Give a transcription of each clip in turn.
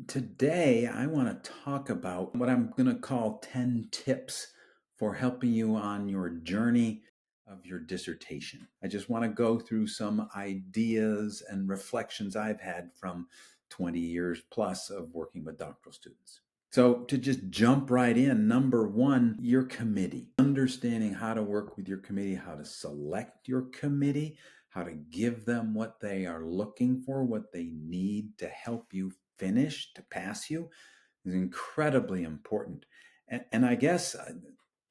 Today, I want to talk about what I'm going to call 10 tips for helping you on your journey of your dissertation. I just want to go through some ideas and reflections I've had from 20 years plus of working with doctoral students. So, to just jump right in, number one, your committee. Understanding how to work with your committee, how to select your committee, how to give them what they are looking for, what they need to help you finish, to pass you, is incredibly important. And I guess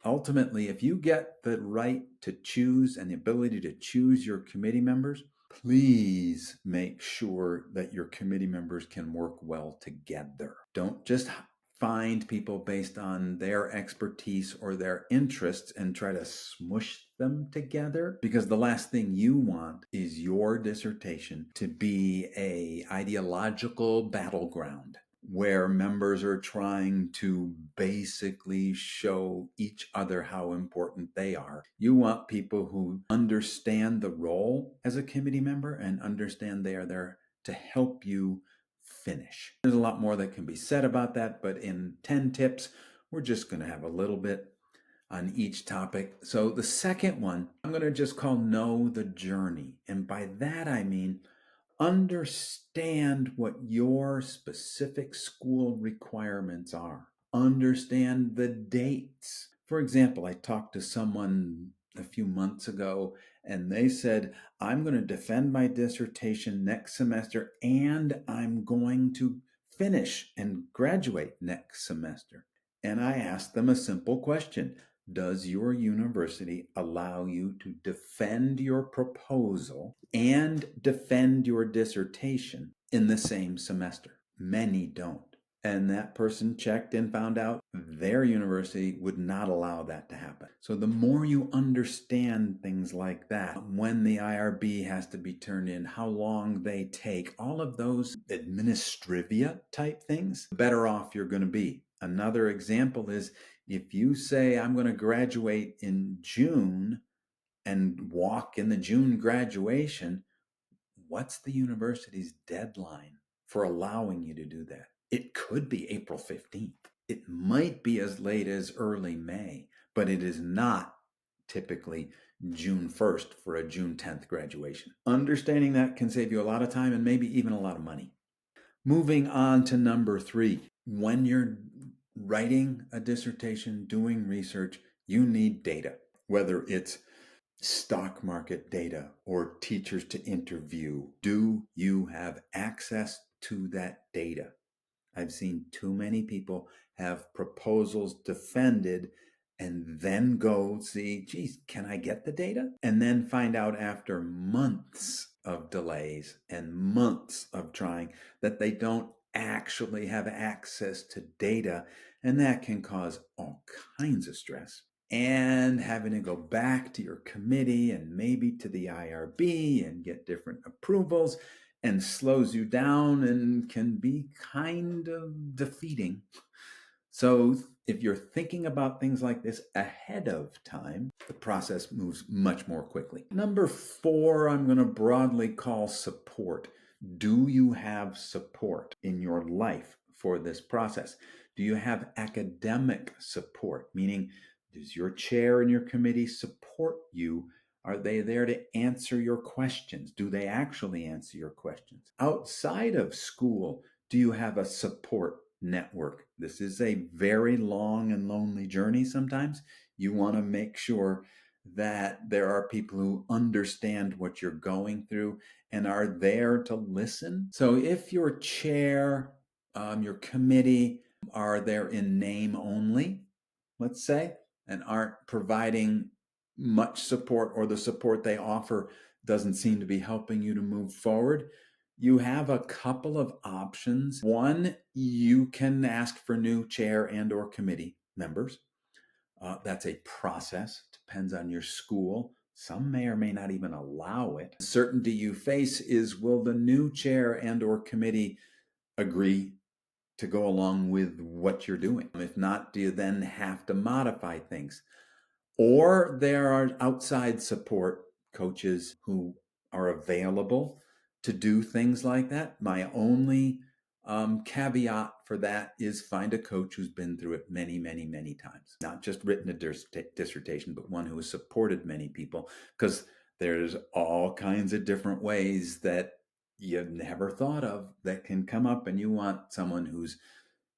ultimately, if you get the right to choose and the ability to choose your committee members, please make sure that your committee members can work well together. Don't just find people based on their expertise or their interests and try to smush them together, because the last thing you want is your dissertation to be a ideological battleground where members are trying to basically show each other how important they are. You want people who understand the role as a committee member and understand they are there to help you finish. There's a lot more that can be said about that, but in 10 tips, we're just going to have a little bit on each topic. So the second one, I'm going to just call Know the Journey. And by that, I mean understand what your specific school requirements are. Understand the dates. For example, I talked to someone a few months ago and they said, I'm going to defend my dissertation next semester and I'm going to finish and graduate next semester. And I asked them a simple question. Does your university allow you to defend your proposal and defend your dissertation in the same semester? Many don't. And that person checked and found out their university would not allow that to happen. So the more you understand things like that, when the IRB has to be turned in, how long they take, all of those administrivia type things, the better off you're going to be. Another example is if you say, I'm going to graduate in June and walk in the June graduation, what's the university's deadline for allowing you to do that? It could be April 15th. It might be as late as early May, but it is not typically June 1st for a June 10th graduation. Understanding that can save you a lot of time and maybe even a lot of money. Moving on to number 3, when you're writing a dissertation, doing research, you need data, whether it's stock market data or teachers to interview. Do you have access to that data? I've seen too many people have proposals defended and then go see, geez, can I get the data? And then find out after months of delays and months of trying that they don't actually have access to data. And that can cause all kinds of stress. And having to go back to your committee and maybe to the IRB and get different approvals and slows you down and can be kind of defeating. So if you're thinking about things like this ahead of time, the process moves much more quickly. Number 4, I'm going to broadly call support. Do you have support in your life for this process? Do you have academic support? Meaning, does your chair and your committee support you? Are they there to answer your questions? Do they actually answer your questions? Outside of school, do you have a support network? This is a very long and lonely journey sometimes. You want to make sure that there are people who understand what you're going through and are there to listen. So if your chair, your committee are there in name only, let's say, and aren't providing much support, or the support they offer doesn't seem to be helping you to move forward, you have a couple of options. One, you can ask for new chair and or committee members. That's a process, depends on your school. Some may or may not even allow it. The certainty you face is, will the new chair and or committee agree to go along with what you're doing? If not, do you then have to modify things? Or there are outside support coaches who are available to do things like that. My only Caveat for that is find a coach who's been through it many, many, many times. Not just written a dissertation, but one who has supported many people, because there's all kinds of different ways that you've never thought of that can come up, and you want someone who's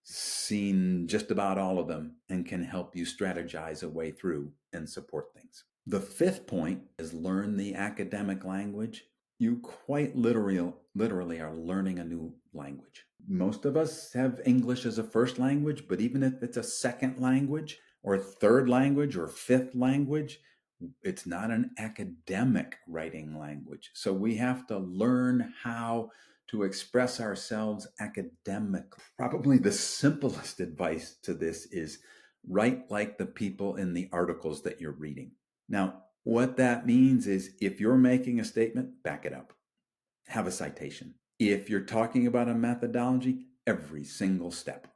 seen just about all of them and can help you strategize a way through and support things. The fifth point is learn the academic language. You quite literally are learning a new language. Most of us have English as a first language, but even if it's a second language or third language or fifth language, it's not an academic writing language. So we have to learn how to express ourselves academically. Probably the simplest advice to this is write like the people in the articles that you're reading. Now, what that means is if you're making a statement, back it up. Have a citation. If you're talking about a methodology, every single step.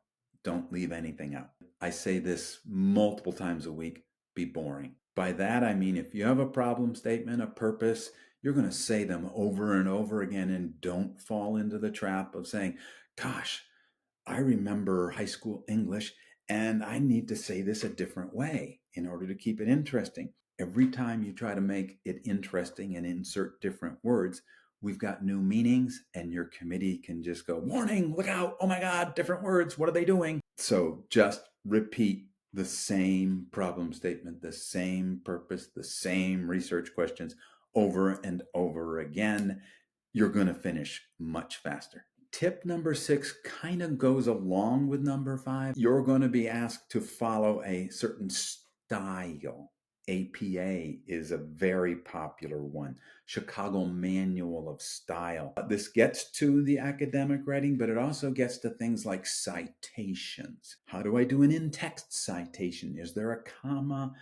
Don't leave anything out. I say this multiple times a week, be boring. By that, I mean if you have a problem statement, a purpose, you're going to say them over and over again, and don't fall into the trap of saying, gosh, I remember high school English and I need to say this a different way in order to keep it interesting. Every time you try to make it interesting and insert different words, we've got new meanings, and your committee can just go, warning, look out, oh my God, different words, what are they doing? So just repeat the same problem statement, the same purpose, the same research questions over and over again. You're going to finish much faster. Tip number 6 kind of goes along with number 5. You're going to be asked to follow a certain style. APA is a very popular one. Chicago Manual of Style. This gets to the academic writing, but it also gets to things like citations. How do I do an in-text citation? Is there a comma?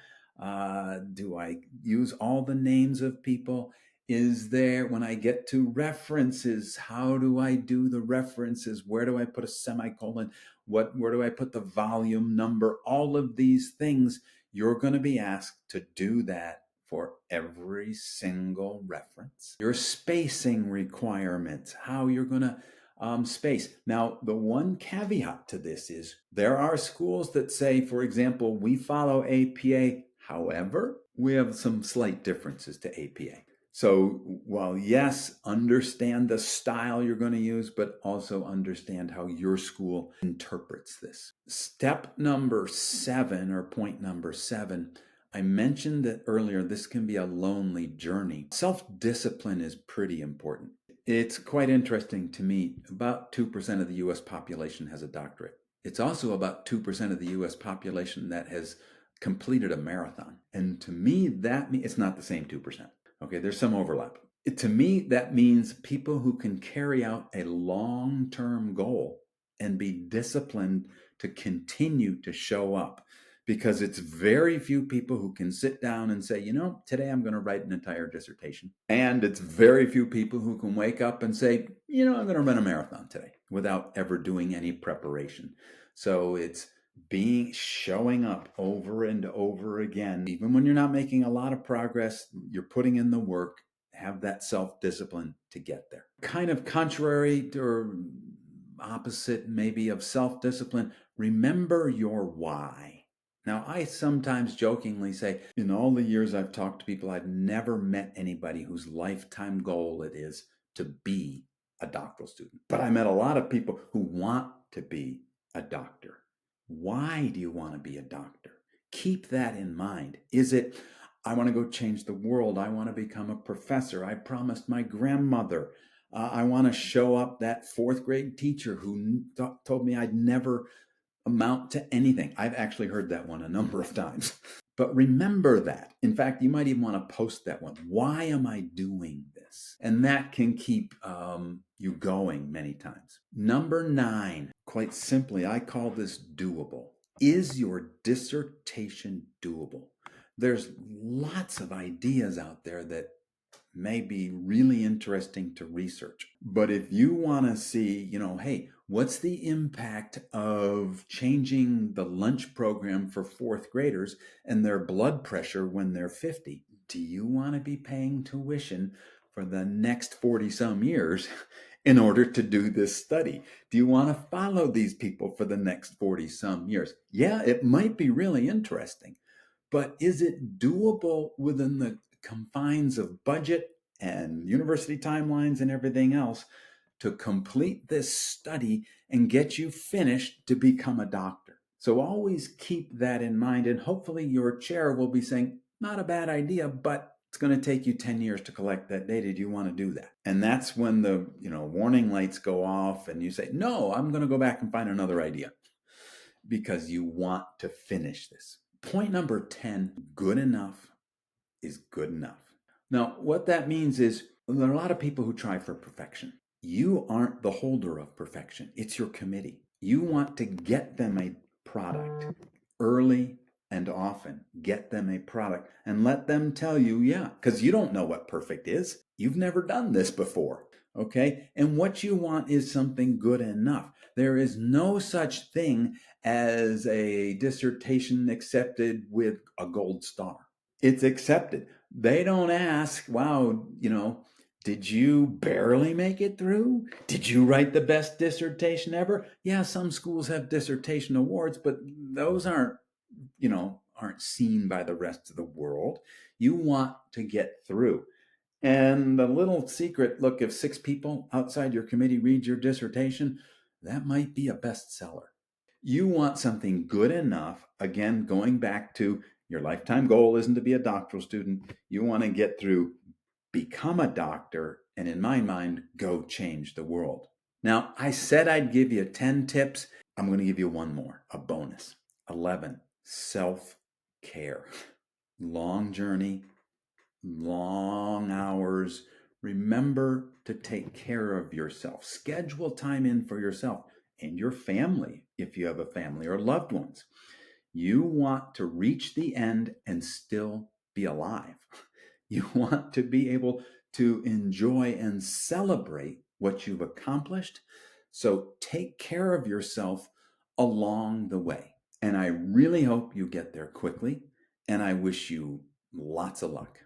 Do I use all the names of people? Is there, when I get to references, how do I do the references? Where do I put a semicolon? Where do I put the volume number? All of these things, you're going to be asked to do that for every single reference. Your spacing requirements, how you're going to space. Now, the one caveat to this is there are schools that say, for example, we follow APA. However, we have some slight differences to APA. So while yes, understand the style you're going to use, but also understand how your school interprets this. Step number 7, or point number 7, I mentioned that earlier, this can be a lonely journey. Self-discipline is pretty important. It's quite interesting to me. About 2% of the US population has a doctorate. It's also about 2% of the US population that has completed a marathon. And to me, that means it's not the same 2%. Okay, there's some overlap. To me, that means people who can carry out a long-term goal and be disciplined to continue to show up. Because it's very few people who can sit down and say, today I'm going to write an entire dissertation. And it's very few people who can wake up and say, I'm going to run a marathon today without ever doing any preparation. So it's showing up over and over again. Even when you're not making a lot of progress, you're putting in the work. Have that self-discipline to get there. Kind of contrary or opposite maybe of self-discipline, remember your why. Now, I sometimes jokingly say, in all the years I've talked to people, I've never met anybody whose lifetime goal it is to be a doctoral student. But I met a lot of people who want to be a doctor. Why do you want to be a doctor? Keep that in mind. Is it, I want to go change the world. I want to become a professor. I promised my grandmother. I want to show up that 4th grade teacher who told me I'd never amount to anything. I've actually heard that one a number of times. But remember that. In fact, you might even want to post that one. Why am I doing this? And that can keep you going many times. Number 9, quite simply, I call this doable. Is your dissertation doable? There's lots of ideas out there that may be really interesting to research. But if you want to see, hey, what's the impact of changing the lunch program for 4th graders and their blood pressure when they're 50? Do you want to be paying tuition for the next 40 some years in order to do this study? Do you want to follow these people for the next 40 some years? Yeah, it might be really interesting, but is it doable within the confines of budget and university timelines and everything else to complete this study and get you finished to become a doctor? So always keep that in mind, and hopefully your chair will be saying, not a bad idea, but it's going to take you 10 years to collect that data. Do you want to do that? And that's when the warning lights go off and you say, no, I'm going to go back and find another idea, because you want to finish this. Point number 10, good enough is good enough. Now, what that means is there are a lot of people who try for perfection. You aren't the holder of perfection. It's your committee. You want to get them a product early and often. Get them a product and let them tell you, yeah, because you don't know what perfect is. You've never done this before. Okay. And what you want is something good enough. There is no such thing as a dissertation accepted with a gold star. It's accepted. They don't ask, wow, did you barely make it through? Did you write the best dissertation ever? Yeah, some schools have dissertation awards, but those aren't seen by the rest of the world. You want to get through. And a little secret, look, if 6 people outside your committee read your dissertation, that might be a bestseller. You want something good enough, again, going back to your lifetime goal isn't to be a doctoral student. You want to get through, become a doctor, and in my mind, go change the world. Now, I said I'd give you 10 tips. I'm going to give you one more, a bonus. 11, self-care. Long journey, long hours. Remember to take care of yourself. Schedule time in for yourself and your family, if you have a family or loved ones. You want to reach the end and still be alive. You want to be able to enjoy and celebrate what you've accomplished. So take care of yourself along the way. And I really hope you get there quickly. And I wish you lots of luck.